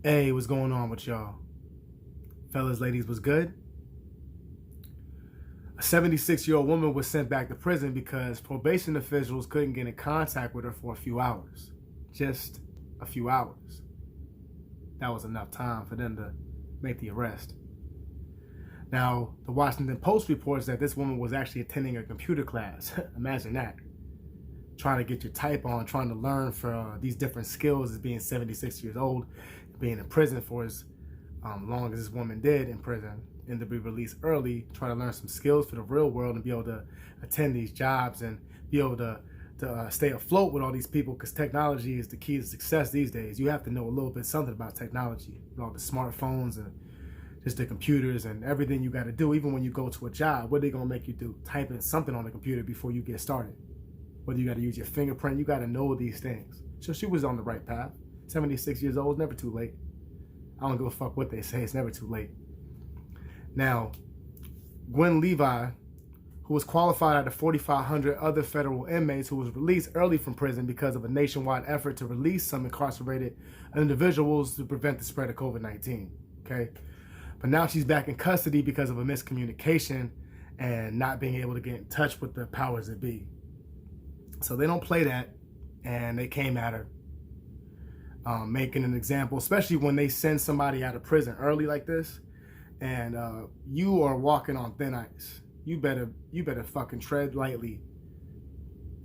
Hey, what's going on with y'all? Fellas, ladies, was good? A 76-year-old woman was sent back to prison because probation officials couldn't get in contact with her for a few hours. Just a few hours. That was enough time for them to make the arrest. Now, the Washington Post reports that this woman was actually attending a computer class. Imagine that. Trying to get your type on, trying to learn for these different skills as being 76 years old, being in prison for as long as this woman did in prison, and to be released early, try to learn some skills for the real world and be able to attend these jobs and be able to stay afloat with all these people, because technology is the key to success these days. You have to know a little bit something about technology, all the smartphones and just the computers and everything you got to do. Even when you go to a job, what are they going to make you do? Type in something on the computer before you get started. Whether you got to use your fingerprint, you got to know these things. So she was on the right path. 76 years old, never too late. I don't give a fuck what they say, it's never too late. Now, Gwen Levi, who was qualified out of 4,500 other federal inmates, who was released early from prison because of a nationwide effort to release some incarcerated individuals to prevent the spread of COVID-19, okay? But now she's back in custody because of a miscommunication and not being able to get in touch with the powers that be. So they don't play that, and they came at her, making an example, especially when they send somebody out of prison early like this, and you are walking on thin ice. You better fucking tread lightly,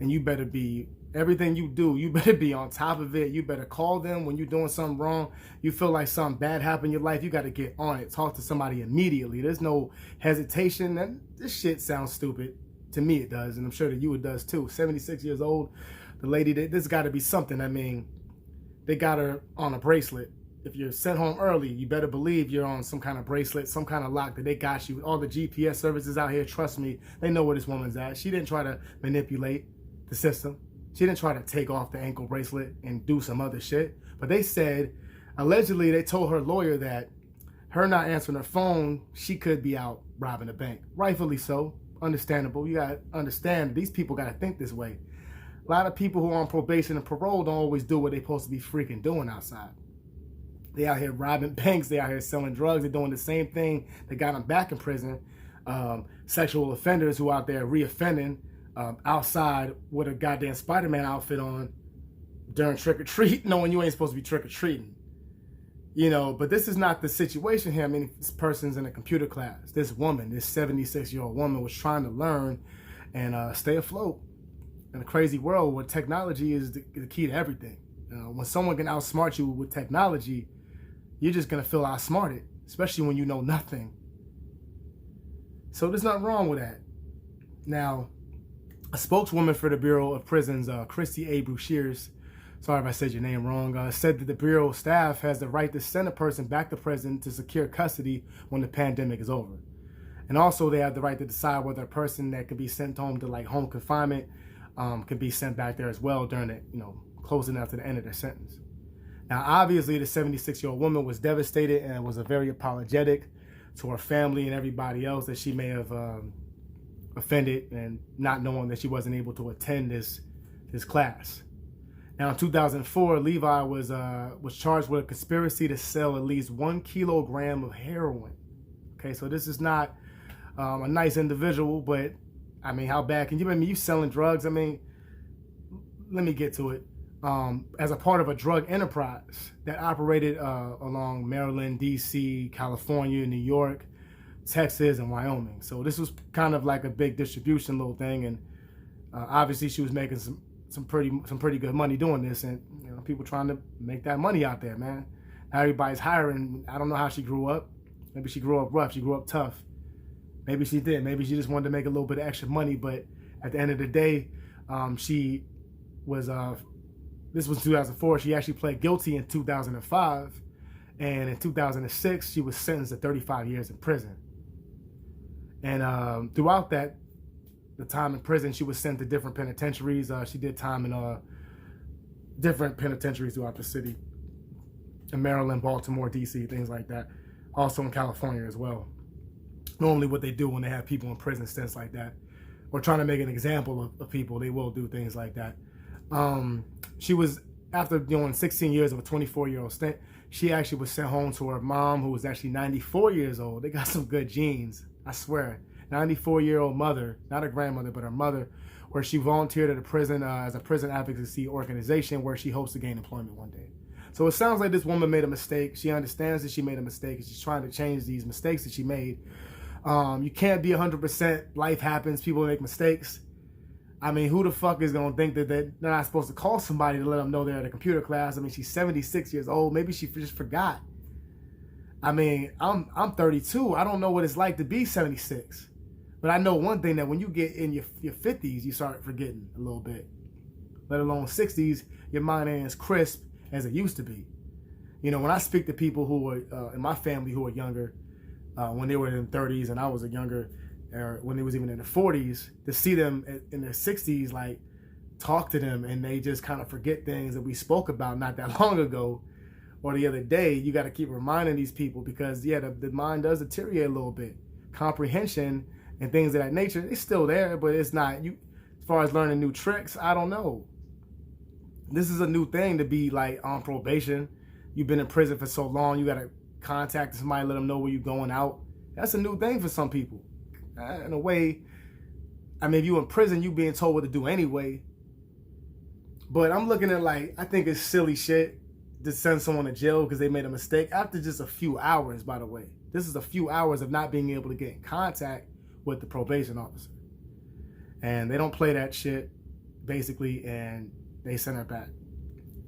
and you better be, everything you do, you better be on top of it. You better call them when you're doing something wrong. You feel like something bad happened in your life, you got to get on it. Talk to somebody immediately. There's no hesitation. And this shit sounds stupid. To me it does, and I'm sure that you it does too. 76 years old, the lady, this got to be something. I mean, they got her on a bracelet. If you're sent home early, you better believe you're on some kind of bracelet, some kind of lock that they got you. All the GPS services out here, trust me, they know where this woman's at. She didn't try to manipulate the system. She didn't try to take off the ankle bracelet and do some other shit. But they said, allegedly, they told her lawyer that her not answering her phone, she could be out robbing a bank. Rightfully so. Understandable. You gotta understand, these people gotta think this way. A lot of people who are on probation and parole don't always do what they're supposed to be freaking doing outside. They out here robbing banks, they out here selling drugs, they're doing the same thing that got them back in prison. Sexual offenders who out there reoffending outside with a goddamn Spider-Man outfit on during trick-or-treat, knowing you ain't supposed to be trick-or-treating. You know, but this is not the situation here. I mean, this person's in a computer class. This woman, this 76-year-old woman, was trying to learn and stay afloat in a crazy world where technology is the key to everything. When someone can outsmart you with technology, you're just going to feel outsmarted, especially when you know nothing. So there's nothing wrong with that. Now, a spokeswoman for the Bureau of Prisons, Christy A. Brushears, sorry if I said your name wrong, said that the Bureau staff has the right to send a person back to prison to secure custody when the pandemic is over. And also they have the right to decide whether a person that could be sent home to like home confinement can be sent back there as well during it, closing out to the end of their sentence. Now, obviously, the 76-year-old woman was devastated and was very apologetic to her family and everybody else that she may have offended, and not knowing that she wasn't able to attend this class. Now, in 2004, Levi was charged with a conspiracy to sell at least 1 kilogram of heroin. Okay, so this is not a nice individual, but I mean, how bad can you? I mean, you selling drugs? I mean, let me get to it. As a part of a drug enterprise that operated along Maryland, D.C., California, New York, Texas, and Wyoming. So this was kind of like a big distribution little thing, and obviously she was making some pretty good money doing this, and people trying to make that money out there, man. Now everybody's hiring. I don't know how she grew up. Maybe she grew up rough. She grew up tough. Maybe she did. Maybe she just wanted to make a little bit of extra money. But at the end of the day, she was. This was 2004. She actually pled guilty in 2005, and in 2006 she was sentenced to 35 years in prison. And throughout the time in prison, she was sent to different penitentiaries. She did time in different penitentiaries throughout the city, in Maryland, Baltimore, D.C., things like that. Also in California as well. Normally what they do when they have people in prison stints like that, or trying to make an example of people, they will do things like that. She was after doing 16 years of a 24-year-old stint, she actually was sent home to her mom, who was actually 94 years old. They got some good genes, I swear. 94-year-old mother, not her grandmother, but her mother, where she volunteered at a prison as a prison advocacy organization where she hopes to gain employment one day. So it sounds like this woman made a mistake. She understands that she made a mistake, and she's trying to change these mistakes that she made. You can't be 100%. Life happens. People make mistakes. I mean, who the fuck is going to think that they're not supposed to call somebody to let them know they're at a computer class? I mean, she's 76 years old. Maybe she just forgot. I mean, I'm 32. I don't know what it's like to be 76. But I know one thing, that when you get in your 50s, you start forgetting a little bit. Let alone 60s, your mind ain't as crisp as it used to be. You know, when I speak to people who were in my family who are younger, when they were in their 30s and I was a younger, or when they was even in their 40s, to see them in their 60s, like, talk to them and they just kind of forget things that we spoke about not that long ago or the other day. You got to keep reminding these people, because yeah, the mind does deteriorate a little bit. Comprehension and things of that nature, it's still there, but it's not, you, as far as learning new tricks, I don't know. This is a new thing to be like on probation. You've been in prison for so long, you got to contact somebody, let them know where you're going out. That's a new thing for some people. In a way, I mean, if you in prison, you being told what to do anyway. But I'm looking at, like, I think it's silly shit to send someone to jail because they made a mistake after just a few hours, by the way. This is a few hours of not being able to get in contact with the probation officer. And they don't play that shit, basically, and they sent her back.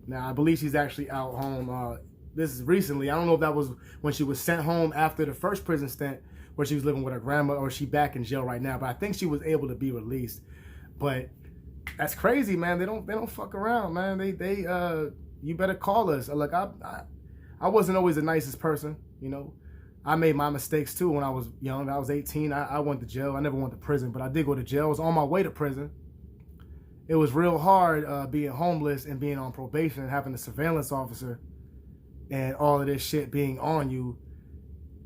Now, I believe she's actually out home. This is recently. I don't know if that was when she was sent home after the first prison stint where she was living with her grandma, or she back in jail right now. But I think she was able to be released. But that's crazy, man. They don't fuck around, man. You better call us. Look, I wasn't always the nicest person, you know. I made my mistakes too when I was young. I was 18. I went to jail. I never went to prison, but I did go to jail. I was on my way to prison. It was real hard being homeless and being on probation and having a surveillance officer and all of this shit being on you.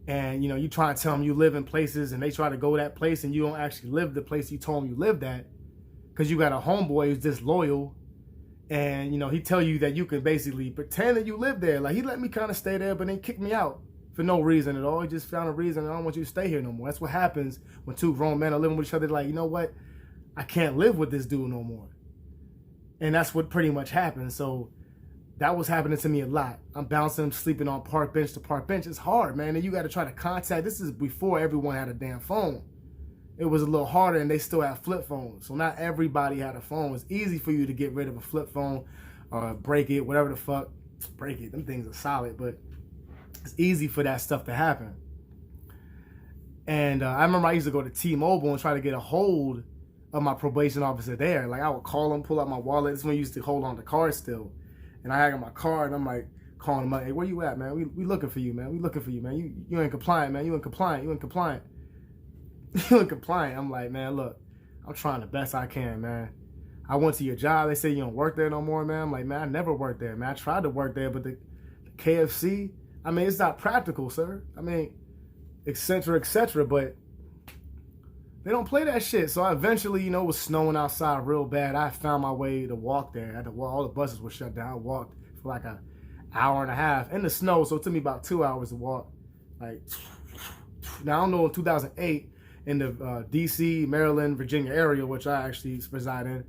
And, you know, you try to tell them you live in places and they try to go that place and you don't actually live the place you told them you lived at, because you got a homeboy who's disloyal. And, you know, he tell you that you can basically pretend that you live there. Like, he let me kind of stay there, but then kicked me out for no reason at all. He just found a reason. I don't want you to stay here no more. That's what happens when two grown men are living with each other. Like, you know what? I can't live with this dude no more. And that's what pretty much happened. So that was happening to me a lot. I'm bouncing, sleeping on park bench to park bench. It's hard, man. And you got to try to contact. This is before everyone had a damn phone. It was a little harder, and they still have flip phones. So not everybody had a phone. It's easy for you to get rid of a flip phone or break it, whatever the fuck. Break it. Them things are solid, but it's easy for that stuff to happen. And I remember I used to go to T-Mobile and try to get a hold of my probation officer there. Like, I would call him, pull out my wallet. This is when I used to hold on to cards still. And I had my card, and I'm like calling him up, hey, where you at, man? We looking for you, man. We looking for you, man. You ain't compliant, man. You ain't compliant. You ain't compliant. You ain't compliant. I'm like, man, look, I'm trying the best I can, man. I went to your job. They say you don't work there no more, man. I'm like, man, I never worked there, man. I tried to work there, but the KFC, I mean, it's not practical, sir. I mean, et cetera, but they don't play that shit. So I eventually, you know, it was snowing outside real bad. I found my way to walk there. I had to walk. All the buses were shut down. I walked for like an hour and a half in the snow. So it took me about 2 hours to walk. Like, now I don't know, in 2008 in the D.C., Maryland, Virginia area, which I actually reside in,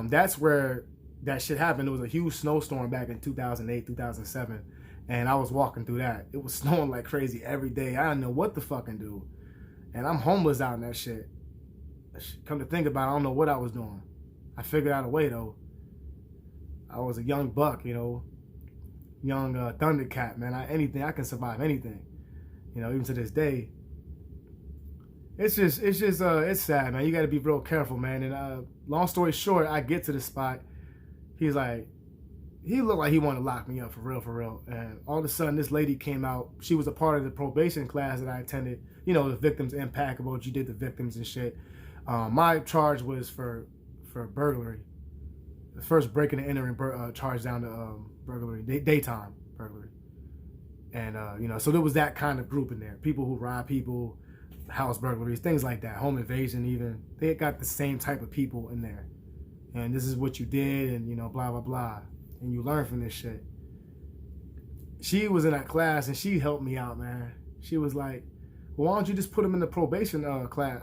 that's where that shit happened. It was a huge snowstorm back in 2008, 2007. And I was walking through that. It was snowing like crazy every day. I didn't know what to fucking do. And I'm homeless out in that shit. Come to think about it, I don't know what I was doing. I figured out a way, though. I was a young buck, you know. Young Thundercat, man. I can survive anything. You know, even to this day. It's sad, man. You got to be real careful, man. And long story short, I get to the spot. He looked like he wanted to lock me up for real. And all of a sudden, this lady came out. She was a part of the probation class that I attended. You know, the victims impact, about what you did to victims and shit. My charge was for burglary. The first breaking and entering charge down to burglary, daytime burglary. And, you know, so there was that kind of group in there. People who rob people, house burglaries, things like that. Home invasion even. They got the same type of people in there. And this is what you did and, you know, blah, blah, blah. and you learn from this shit. She was in that class and she helped me out, man. She was like, well, why don't you just put him in the probation class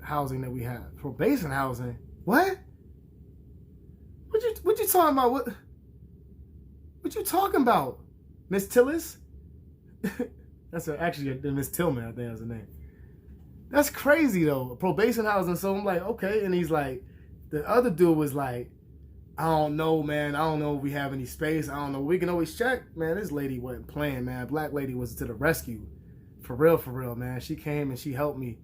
housing that we have? Probation housing? What? What you talking about? What you talking about, Miss Tillis? That's actually Miss Tillman, I think that's her name. That's crazy though. Probation housing. So I'm like, okay. And he's like, the other dude was like, I don't know, man. I don't know if we have any space. I don't know. We can always check. Man, this lady wasn't playing, man. Black lady was to the rescue. For real, man. She came and she helped me.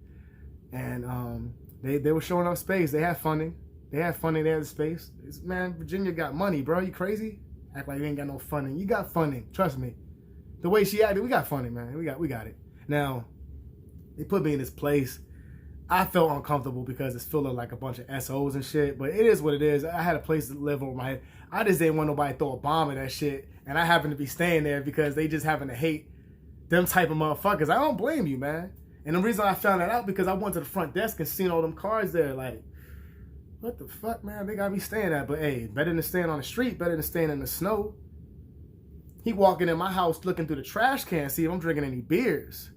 And they were showing up space. They had funding. They had the space. Man, Virginia got money, bro. You crazy? Act like you ain't got no funding. You got funding. Trust me. The way she acted, we got funding, man. We got it. Now, they put me in this place. I felt uncomfortable because it's filled with like a bunch of SOs and shit, but it is what it is. I had a place to live over my head. I just didn't want nobody to throw a bomb at that shit, and I happened to be staying there because they just happen to hate them type of motherfuckers. I don't blame you, man. And the reason I found that out because I went to the front desk and seen all them cars there, like, what the fuck, man? They got me staying there. But hey, better than staying on the street, better than staying in the snow. He walking in my house looking through the trash can, see if I'm drinking any beers.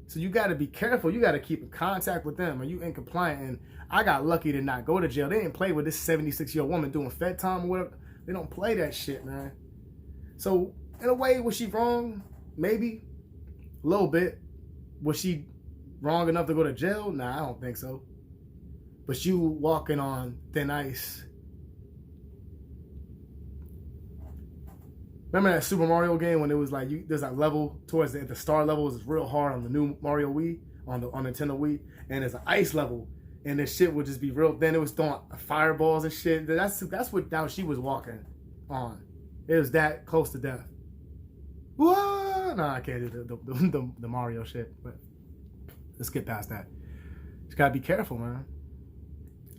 So you got to be careful. You got to keep in contact with them. Are you incompliant? And I got lucky to not go to jail. They didn't play with this 76-year-old woman doing fed time or whatever. They don't play that shit, man. So in a way, was she wrong? Maybe. A little bit. Was she wrong enough to go to jail? Nah, I don't think so. But you walking on thin ice. Remember that Super Mario game when it was like there's that level towards the star level is real hard on the new Mario Wii on Nintendo Wii, and there's an ice level, and this shit would just be real. Then it was throwing fireballs and shit. That's what now she was walking on. It was that close to death. What? Nah, I can't do the Mario shit. But let's get past that. Just gotta be careful, man.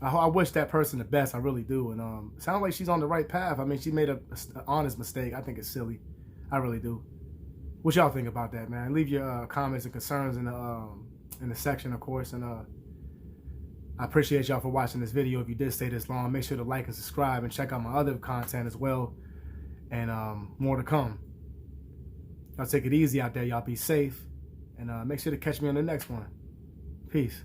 I wish that person the best. I really do. And it sounds like she's on the right path. I mean, she made an honest mistake. I think it's silly. I really do. What y'all think about that, man? Leave your comments and concerns in the section, of course. And I appreciate y'all for watching this video. If you did stay this long, make sure to like and subscribe and check out my other content as well. And more to come. Y'all take it easy out there. Y'all be safe. And make sure to catch me on the next one. Peace.